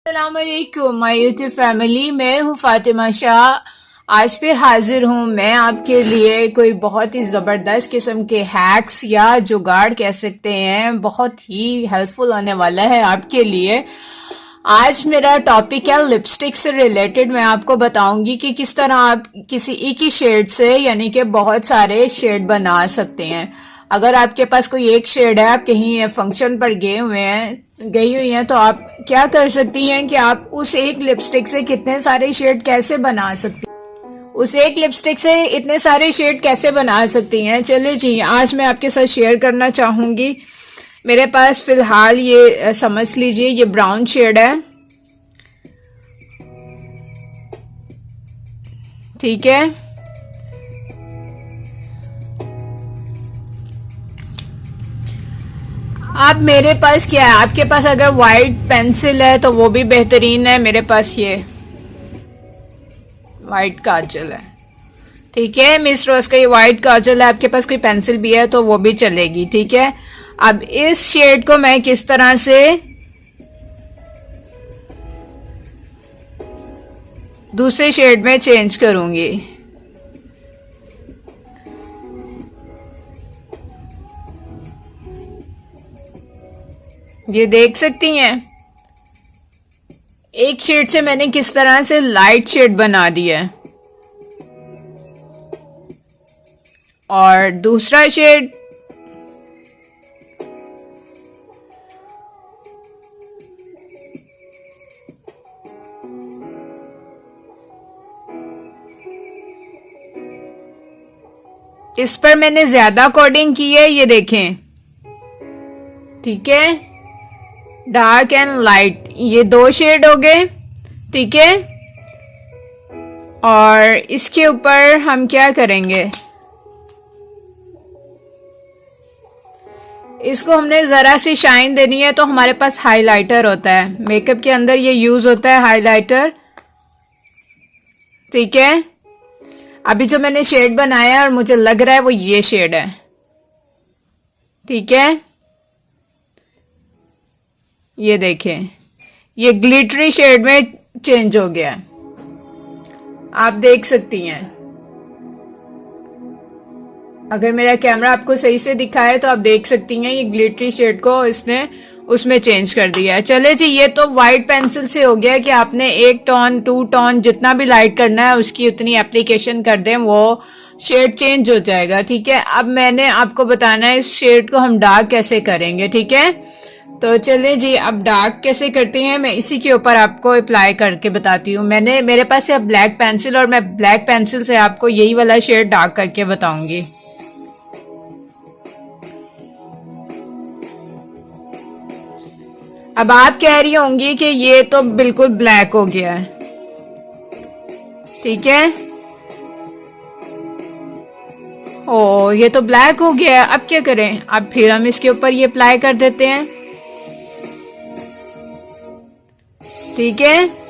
अस्सलामुअलैकुम my YouTube family. मैं हूँ फातिमा शाह। आज फिर हाजिर हूँ मैं आपके लिए कोई बहुत ही ज़बरदस्त किस्म के हैक्स या जुगाड़ कह सकते हैं, बहुत ही हेल्पफुल होने वाला है आपके लिए। आज मेरा टॉपिक है लिपस्टिक से रिलेटेड। मैं आपको बताऊंगी कि किस तरह आप किसी एक ही शेड से यानी कि बहुत सारे शेड बना सकते हैं। अगर आपके पास कोई एक शेड है, आप कहीं फंक्शन पर गई हुई हैं, तो आप क्या कर सकती हैं कि आप उस एक लिपस्टिक से कितने सारे शेड कैसे बना सकती हैं। उस एक लिपस्टिक से इतने सारे शेड कैसे बना सकती हैं, चलिए जी आज मैं आपके साथ शेयर करना चाहूँगी। मेरे पास फिलहाल ये समझ लीजिए ये ब्राउन शेड है, ठीक है। आप मेरे पास क्या है, आपके पास अगर वाइट पेंसिल है तो वो भी बेहतरीन है। मेरे पास ये वाइट काजल है, ठीक है। मिस रोज का ये वाइट काजल है। आपके पास कोई पेंसिल भी है तो वो भी चलेगी, ठीक है। अब इस शेड को मैं किस तरह से दूसरे शेड में चेंज करूंगी, ये देख सकती हैं। एक शेड से मैंने किस तरह से लाइट शेड बना दिया है, और दूसरा शेड इस पर मैंने ज्यादा कोडिंग की है, ये देखें, ठीक है। डार्क एंड लाइट, ये दो शेड हो गए, ठीक है। और इसके ऊपर हम क्या करेंगे, इसको हमने जरा सी शाइन देनी है, तो हमारे पास हाइलाइटर होता है। मेकअप के अंदर ये यूज होता है हाइलाइटर, ठीक है। अभी जो मैंने शेड बनाया और मुझे लग रहा है वो ये शेड है, ठीक है। ये देखें, ये ग्लिटरी शेड में चेंज हो गया, आप देख सकती हैं। अगर मेरा कैमरा आपको सही से दिखाए तो आप देख सकती हैं, ये ग्लिटरी शेड को इसने उसमें चेंज कर दिया है। चले जी, ये तो वाइट पेंसिल से हो गया कि आपने एक टोन, टू टोन, जितना भी लाइट करना है उसकी उतनी एप्लीकेशन कर दें, वो शेड चेंज हो जाएगा, ठीक है। अब मैंने आपको बताना है इस शेड को हम डार्क कैसे करेंगे, ठीक है। तो चलिए जी, अब डार्क कैसे करते हैं मैं इसी के ऊपर आपको अप्लाई करके बताती हूँ। मेरे पास है ब्लैक पेंसिल, और मैं ब्लैक पेंसिल से आपको यही वाला शेड डार्क करके बताऊंगी। अब आप कह रही होंगी कि ये तो बिल्कुल ब्लैक हो गया है, ठीक है। ओ, ये तो ब्लैक हो गया है, अब क्या करें। अब फिर हम इसके ऊपर ये अप्लाई कर देते हैं, ठीक है।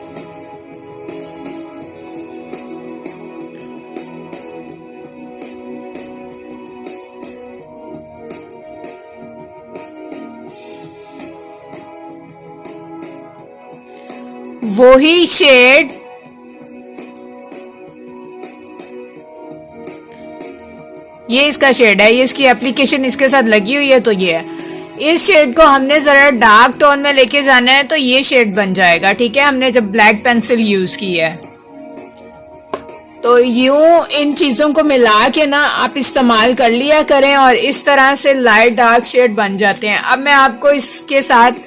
वही शेड ये इसका शेड है, ये इसकी एप्लीकेशन इसके साथ लगी हुई है, तो ये है। इस शेड को हमने जरा डार्क टोन में लेके जाना है, तो ये शेड बन जाएगा, ठीक है। हमने जब ब्लैक पेंसिल यूज की है, तो यूं इन चीजों को मिला के ना आप इस्तेमाल कर लिया करें, और इस तरह से लाइट डार्क शेड बन जाते हैं। अब मैं आपको इसके साथ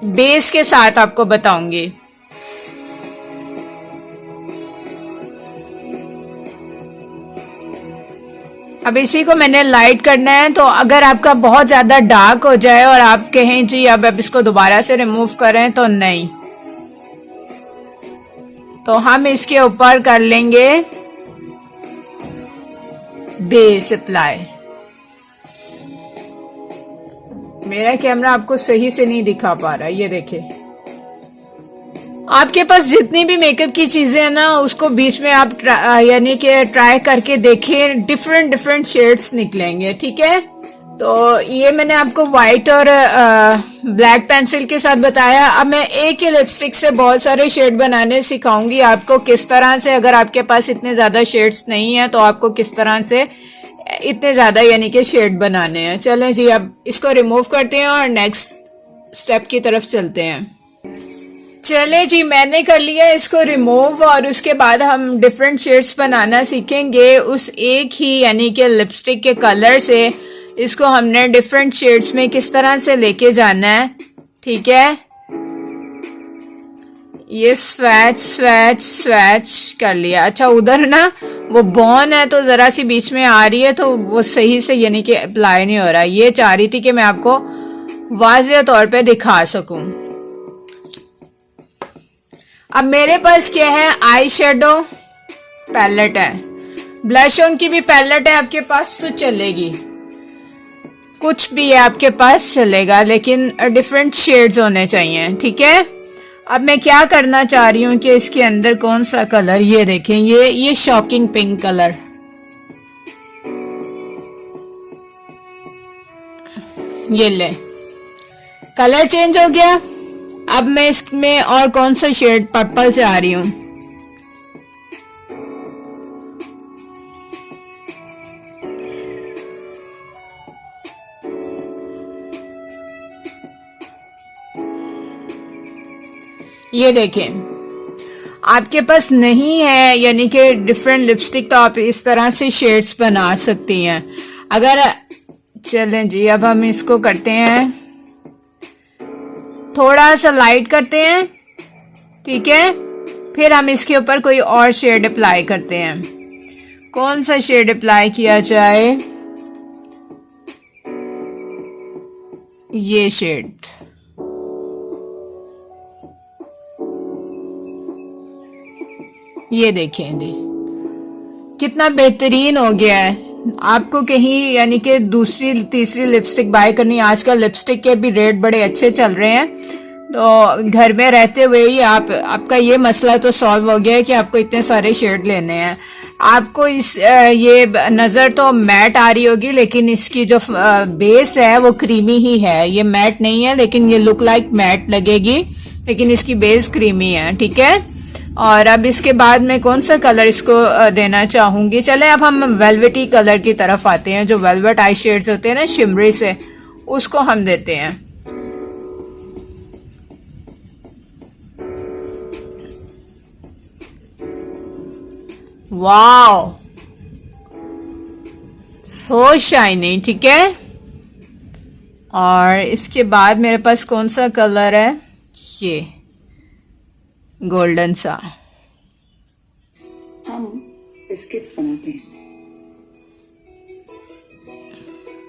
बेस के साथ आपको बताऊंगी। अब इसी को मैंने लाइट करना है, तो अगर आपका बहुत ज्यादा डार्क हो जाए और आप कहें जी अब इसको दोबारा से रिमूव करें, तो नहीं, तो हम इसके ऊपर कर लेंगे बेस अप्लाई। मेरा कैमरा आपको सही से नहीं दिखा पा रहा, ये देखिए। आपके पास जितनी भी मेकअप की चीजें हैं ना, उसको बीच में आप यानी कि ट्राई करके देखें, डिफरेंट शेड्स निकलेंगे, ठीक है। तो ये मैंने आपको वाइट और ब्लैक पेंसिल के साथ बताया। अब मैं एक ही लिपस्टिक से बहुत सारे शेड बनाने सिखाऊंगी आपको किस तरह से। अगर आपके पास इतने ज़्यादा शेड्स नहीं है तो आपको किस तरह से इतने ज़्यादा यानी कि शेड बनाने हैं। चलें जी, अब इसको रिमूव करते हैं और नेक्स्ट स्टेप की तरफ चलते हैं। चले जी, मैंने कर लिया इसको रिमूव और उसके बाद हम डिफरेंट शेड्स बनाना सीखेंगे उस एक ही यानी कि लिपस्टिक के कलर से। इसको हमने डिफरेंट शेड्स में किस तरह से लेके जाना है, ठीक है। ये स्वैच स्वैच स्वैच कर लिया। अच्छा, उधर ना वो बॉन है तो ज़रा सी बीच में आ रही है तो वो सही से यानी कि अप्लाई नहीं हो रहा। ये चाह रही थी कि मैं आपको वाज़ेह तौर पे दिखा सकूं। अब मेरे पास क्या है, आई शेडो पैलेट है, ब्लश ऑन की भी पैलेट है आपके पास तो चलेगी, कुछ भी है आपके पास चलेगा, लेकिन डिफरेंट शेड्स होने चाहिए, ठीक है। अब मैं क्या करना चाह रही हूँ कि इसके अंदर कौन सा कलर, ये देखें, ये शॉकिंग पिंक कलर, ये ले कलर चेंज हो गया। अब मैं इसमें और कौन सा शेड, पर्पल चाह रही हूँ। ये देखें, आपके पास नहीं है यानी कि डिफरेंट लिपस्टिक तो आप इस तरह से शेड्स बना सकती हैं। अगर चलें जी, अब हम इसको करते हैं, थोड़ा सा लाइट करते हैं, ठीक है। फिर हम इसके ऊपर कोई और शेड अप्लाई करते हैं। कौन सा शेड अप्लाई किया जाए, ये शेड, ये देखें जी कितना बेहतरीन हो गया है। आपको कहीं यानी कि दूसरी तीसरी लिपस्टिक बाय करनी, आजकल लिपस्टिक के भी रेट बड़े अच्छे चल रहे हैं, तो घर में रहते हुए ही आपका ये मसला तो सॉल्व हो गया है कि आपको इतने सारे शेड लेने हैं। आपको इस ये नज़र तो मैट आ रही होगी, लेकिन इसकी जो बेस है वो क्रीमी ही है। ये मैट नहीं है लेकिन ये लुक लाइक मैट लगेगी, लेकिन इसकी बेस क्रीमी है, ठीक है। और अब इसके बाद मैं कौन सा कलर इसको देना चाहूँगी, चले अब हम वेलवेटी कलर की तरफ आते हैं। जो वेलवेट आई शेड्स होते हैं ना शिमरी से, उसको हम देते हैं। वाओ, सो शाइनी, ठीक है। और इसके बाद मेरे पास कौन सा कलर है, ये गोल्डन सा। हम बिस्किट्स बनाते हैं,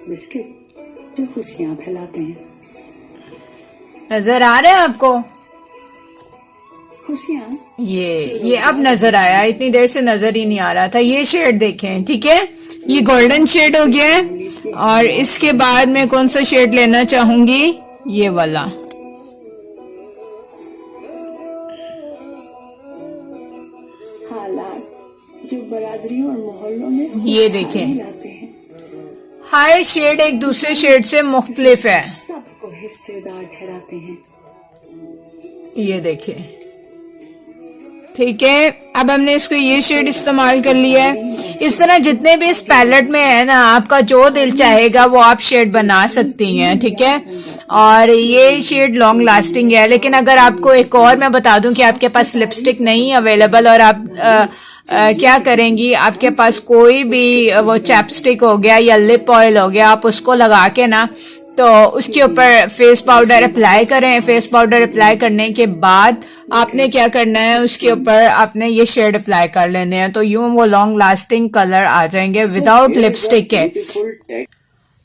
बिस्किट जो खुशियां फैलाते हैं। नजर आ रहे हैं आपको खुशियां, ये अब नजर आया, इतनी देर से नजर ही नहीं आ रहा था। ये शेड देखें, ठीक है, ये गोल्डन शेड हो गया है। और इसके बाद मैं कौन सा शेड लेना चाहूंगी, ये वाला, जो बरादरी और मोहल्लों में ये देखें, लाते हैं। हर शेड एक दूसरे शेड से मुख्तलिफ है, सबको हिस्सेदार ठहराते हैं। ये देखें, ठीक है। अब हमने इसको ये शेड इस्तेमाल कर लिया है। इस तरह जितने भी इस पैलेट में है ना, आपका जो दिल चाहेगा वो आप शेड बना सकती हैं, ठीक है। और ये शेड लॉन्ग लास्टिंग है। लेकिन अगर आपको एक और मैं बता दूं कि आपके पास लिपस्टिक नहीं अवेलेबल और आप क्या करेंगी, आपके पास कोई भी वो चैपस्टिक हो गया या लिप ऑयल हो गया, आप उसको लगा के ना तो उसके ऊपर फेस पाउडर अप्लाई करें। फेस पाउडर अप्लाई करने के बाद आपने क्या करना है, उसके ऊपर आपने ये शेड अप्लाई कर लेने हैं, तो यूं वो लॉन्ग लास्टिंग कलर आ जाएंगे विदाउट लिपस्टिक के,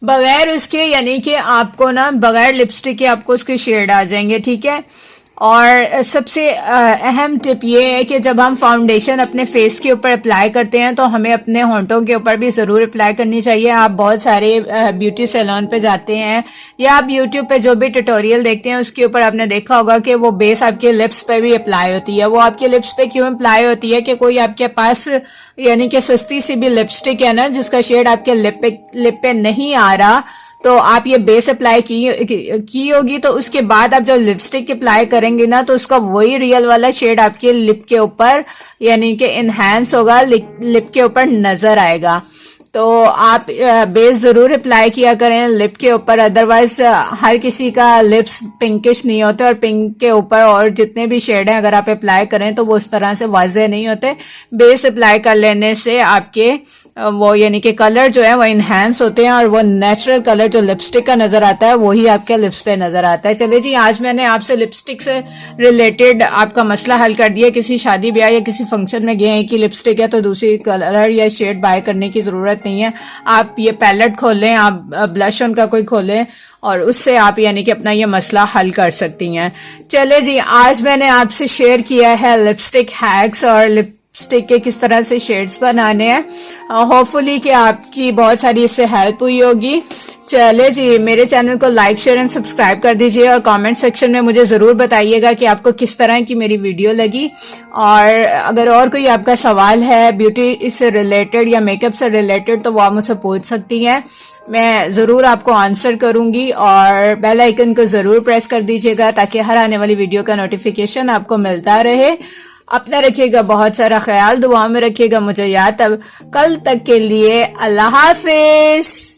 बगैर उसके, यानी कि आपको ना बगैर लिपस्टिक के आपको उसके शेड आ जाएंगे, ठीक है। और सबसे अहम टिप ये है कि जब हम फाउंडेशन अपने फेस के ऊपर अप्लाई करते हैं तो हमें अपने होंठों के ऊपर भी ज़रूर अप्लाई करनी चाहिए। आप बहुत सारे ब्यूटी सैलून पे जाते हैं या आप यूट्यूब पे जो भी ट्यूटोरियल देखते हैं उसके ऊपर आपने देखा होगा कि वो बेस आपके लिप्स पे भी अप्लाई होती है। वो आपके लिप्स पे क्यों अप्लाई होती है कि कोई आपके पास यानी कि सस्ती सी भी लिपस्टिक है ना जिसका शेड आपके लिप पे नहीं आ रहा, तो आप ये बेस अप्लाई की होगी, तो उसके बाद आप जब लिपस्टिक अप्लाई करेंगे ना, तो उसका वही रियल वाला शेड आपके लिप के ऊपर यानी कि इनहेंस होगा, लिप के ऊपर नजर आएगा। तो आप बेस जरूर अप्लाई किया करें लिप के ऊपर, अदरवाइज हर किसी का लिप्स पिंकिश नहीं होते, और पिंक के ऊपर और जितने भी शेड हैं अगर आप अप्लाई करें तो वो उस तरह से वाज़ेह नहीं होते। बेस अप्लाई कर लेने से आपके वो यानी कि कलर जो है वो इन्हेंस होते हैं, और वो नेचुरल कलर जो लिपस्टिक का नजर आता है वही आपके लिप्स पे नजर आता है। चलिए जी, आज मैंने आपसे लिपस्टिक से रिलेटेड आपका मसला हल कर दिया। किसी शादी ब्याह या किसी फंक्शन में गए हैं कि लिपस्टिक है तो दूसरी कलर या शेड बाय करने की जरूरत नहीं है। आप ये पैलेट खोलें, आप ब्लश ऑन का कोई खोलें, और उससे आप यानी कि अपना ये मसला हल कर सकती हैं। चले जी, आज मैंने आपसे शेयर किया है लिपस्टिक हैक्स और लिपस्टिक के किस तरह से शेड्स बनाने हैं। होपफुली कि आपकी बहुत सारी इससे हेल्प हुई होगी। चले जी, मेरे चैनल को लाइक शेयर एंड सब्सक्राइब कर दीजिए, और कमेंट सेक्शन में मुझे ज़रूर बताइएगा कि आपको किस तरह की मेरी वीडियो लगी। और अगर और कोई आपका सवाल है ब्यूटी से रिलेटेड या मेकअप से रिलेटेड तो वो आप मुझसे पूछ सकती हैं, मैं ज़रूर आपको आंसर करूंगी। और बेल आइकन को ज़रूर प्रेस कर दीजिएगा ताकि हर आने वाली वीडियो का नोटिफिकेशन आपको मिलता रहे। अपना रखिएगा बहुत सारा ख्याल, दुआ में रखिएगा मुझे याद। अब कल तक के लिए अल्लाह हाफिज।